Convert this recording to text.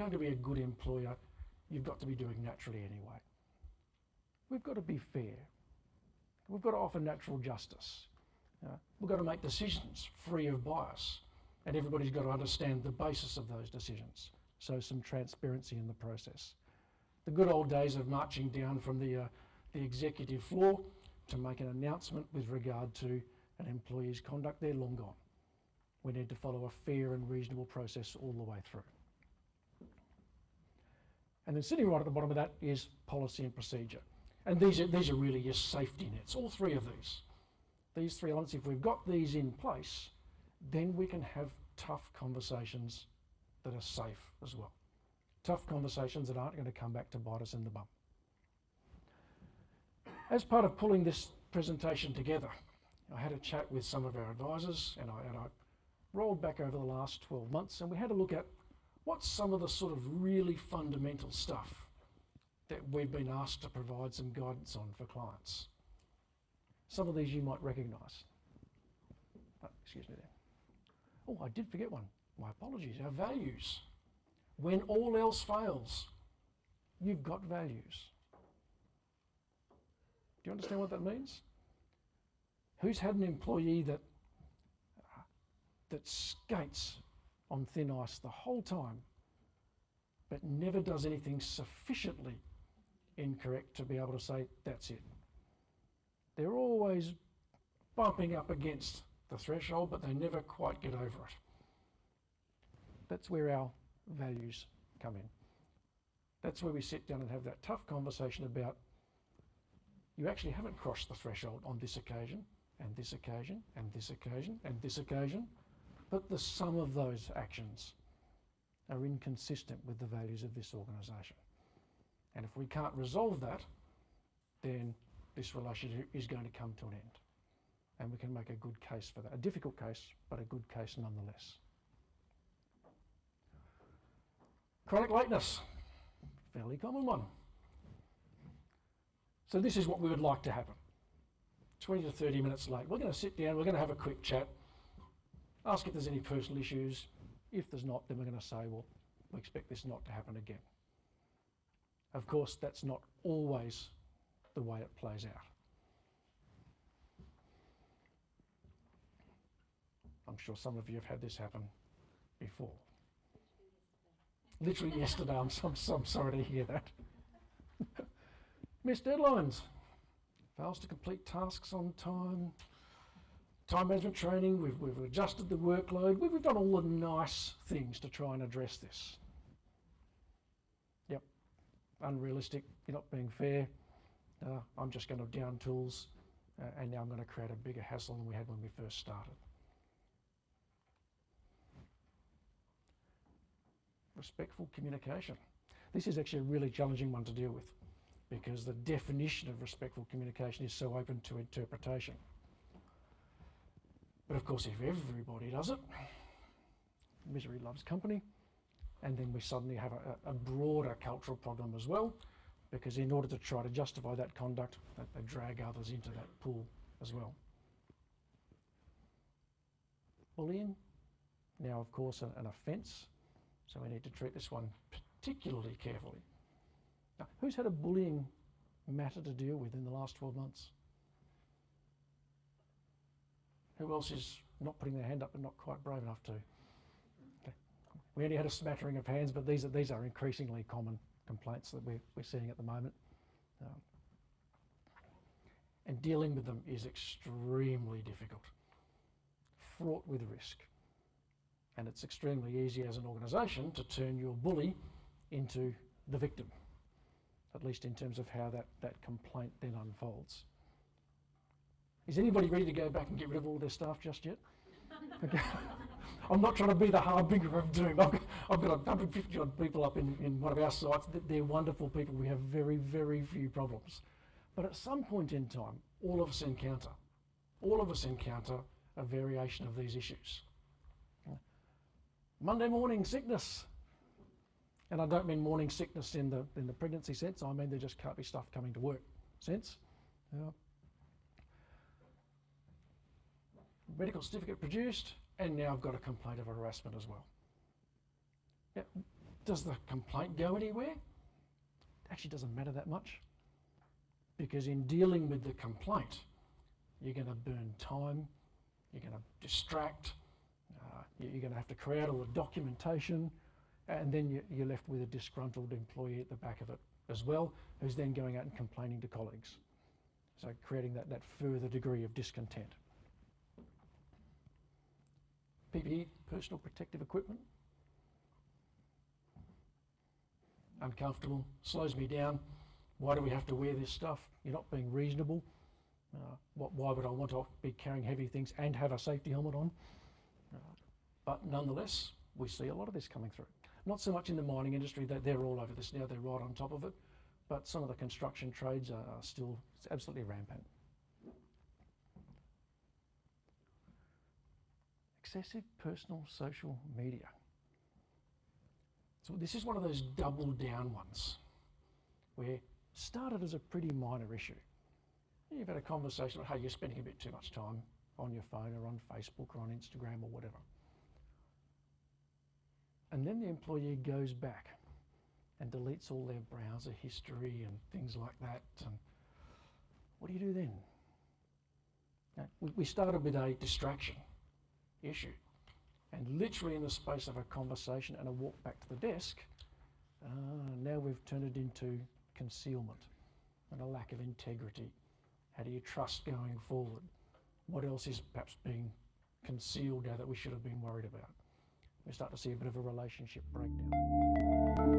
going to be a good employer, you've got to be doing naturally anyway. We've got to be fair. We've got to offer natural justice. We've got to make decisions free of bias, and everybody's got to understand the basis of those decisions. So some transparency in the process. The good old days of marching down from the executive floor to make an announcement with regard to an employee's conduct, they're long gone. We need to follow a fair and reasonable process all the way through. And then sitting right at the bottom of that is policy and procedure. And these are really your safety nets, all three of these. These three elements, if we've got these in place, then we can have tough conversations that are safe as well. Tough conversations that aren't going to come back to bite us in the bum. As part of pulling this presentation together, I had a chat with some of our advisors, and I rolled back over the last 12 months, and we had a look at what's some of the sort of really fundamental stuff that we've been asked to provide some guidance on for clients. Some of these you might recognise. Oh, excuse me there. Oh, I did forget one. My apologies. Our values. When all else fails, you've got values. Do you understand what that means? Who's had an employee that skates on thin ice the whole time, but never does anything sufficiently incorrect to be able to say, that's it? They're always bumping up against the threshold, but they never quite get over it. That's where our values come in. That's where we sit down and have that tough conversation about, you actually haven't crossed the threshold on this occasion, and this occasion, and this occasion, and this occasion, but the sum of those actions are inconsistent with the values of this organisation. And if we can't resolve that, then this relationship is going to come to an end. And we can make a good case for that. A difficult case, but a good case nonetheless. Chronic lateness, fairly common one. So this is what we would like to happen. 20 to 30 minutes late. We're going to sit down, we're going to have a quick chat, ask if there's any personal issues. If there's not, then we're going to say, well, we expect this not to happen again. Of course, that's not always the way it plays out. I'm sure some of you have had this happen before. Literally yesterday, I'm sorry to hear that. Missed deadlines, fails to complete tasks on time, time management training, we've adjusted the workload, we've done all the nice things to try and address this. Yep, unrealistic, you're not being fair, I'm just going to down tools, and now I'm going to create a bigger hassle than we had when we first started. Respectful communication. This is actually a really challenging one to deal with, because the definition of respectful communication is so open to interpretation. But of course, if everybody does it, misery loves company, and then we suddenly have a broader cultural problem as well, because in order to try to justify that conduct, they drag others into that pool as well. Bullying, now of course an offence, so we need to treat this one particularly carefully. Now, who's had a bullying matter to deal with in the last 12 months? Who else is not putting their hand up and not quite brave enough to? Okay. We only had a smattering of hands, but these are increasingly common complaints that we're seeing at the moment. And dealing with them is extremely difficult, fraught with risk. And it's extremely easy as an organisation to turn your bully into the victim, at least in terms of how that complaint then unfolds. Is anybody ready to go back and get rid of all their staff just yet? Okay. I'm not trying to be the harbinger of doom. I've got 150 odd people up in one of our sites. They're wonderful people. We have very, very few problems. But at some point in time, all of us encounter a variation of these issues. Monday morning sickness. And I don't mean morning sickness in the pregnancy sense. I mean there just can't be stuff coming to work sense. Medical certificate produced, and now I've got a complaint of harassment as well. Yeah, Does the complaint go anywhere? It actually doesn't matter that much, because in dealing with the complaint, you're going to burn time, you're going to distract, you're going to have to create all the documentation, and then you're left with a disgruntled employee at the back of it as well, who's then going out and complaining to colleagues. So creating that further degree of discontent. PPE, personal protective equipment. Uncomfortable, slows me down. Why do we have to wear this stuff? You're not being reasonable. Why would I want to be carrying heavy things and have a safety helmet on? But nonetheless, we see a lot of this coming through. Not so much in the mining industry, that they're all over this now, they're right on top of it, but some of the construction trades are still absolutely rampant. Excessive personal social media. So this is one of those double down ones, where started as a pretty minor issue. You've had a conversation about, hey, you're spending a bit too much time on your phone or on Facebook or on Instagram or whatever. And then the employee goes back and deletes all their browser history and things like that. And what do you do then? Now, we started with a distraction issue. And literally in the space of a conversation and a walk back to the desk, now we've turned it into concealment and a lack of integrity. How do you trust going forward? What else is perhaps being concealed now that we should have been worried about? We start to see a bit of a relationship breakdown.